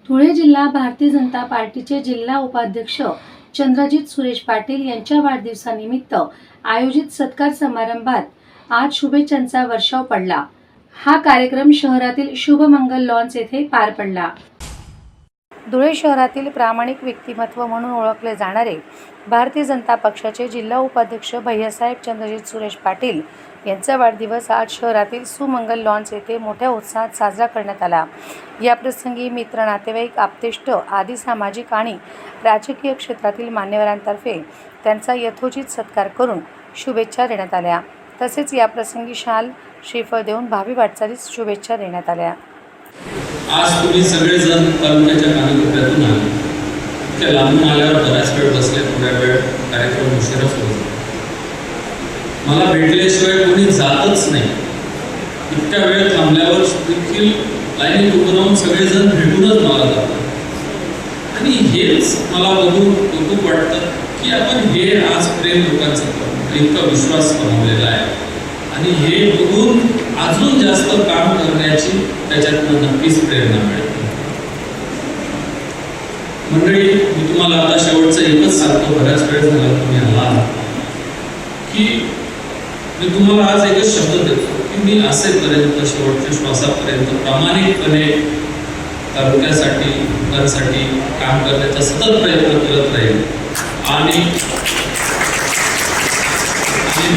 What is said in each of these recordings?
धुळे जिल्हा भारतीय जनता पार्टीचे जिल्हा उपाध्यक्ष चंद्रजीत सुरेश पाटील यांच्या वाढदिवसानिमित्त आयोजित सत्कार समारंभात आज शुभेच्छांचा वर्षाव पडला। हा कार्यक्रम शहरातील शुभमंगल लॉन्स येथे पार पडला। धुळे शहरातील प्रामाणिक व्यक्तिमत्व म्हणून ओळखले जाणारे भारतीय जनता पक्षाचे जिल्हा उपाध्यक्ष भैयासाहेब चंद्रजीत सुरेश पाटील यांचा वाढदिवस आज शहरातील सुमंगल लॉन्स येथे मोठ्या उत्साहात साजरा करण्यात आला। या प्रसंगी मित्र, नातेवाईक, आप्तेष्ट आदी सामाजिक आणि राजकीय क्षेत्रातील मान्यवरांतर्फे त्यांचा यथोचित सत्कार करून शुभेच्छा देण्यात आल्या। तसेच या प्रसंगी शाल, श्रीफळ देऊन भावी वाटचालीस शुभेच्छा देण्यात आल्या। आज तुम्ही सगळेजण तालुक्याच्या कानाकोपऱ्यातून आले, त्या लांबून आल्यावर बऱ्याच वेळ बसले, थोड्या वेळ कार्यक्रम उशिरा सुरू झाला। मला भेटल्याशिवाय कोणी जातच नाही। इतक्या वेळ थांबल्यावर देखील लाईनीत उभं राहून सगळेजण भेटूनच मला जातात आणि हेच मला बघून खूप वाटतं की आपण हे आज प्रेम लोकांचं इतका विश्वास कमवलेला आहे आणि हे बघून अजून जास्त काम करण्याची त्याच्यातनं नक्कीच प्रेरणा मिळते। मंडळी, मी तुम्हाला आता शेवटचं एकच सांगतो, बऱ्याच वेळ झाला तुम्ही आला की मी तुम्हाला आज एकच शब्द देतो की मी असेपर्यंत शेवटच्या श्वासापर्यंत प्रामाणिकपणे तालुक्यासाठी, लोकांसाठी काम करण्याचा सतत प्रयत्न करत राहील आणि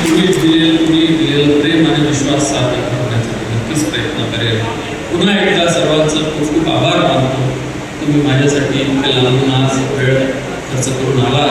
तुम्ही दिलेलं प्रेम आणि विश्वास साध्य करण्याचा नक्कीच प्रयत्न करेल। पुन्हा एकदा सर्वांचं खूप खूप आभार मानतो। तुम्ही माझ्यासाठी लांबून आज वेळ खर्च करून आला।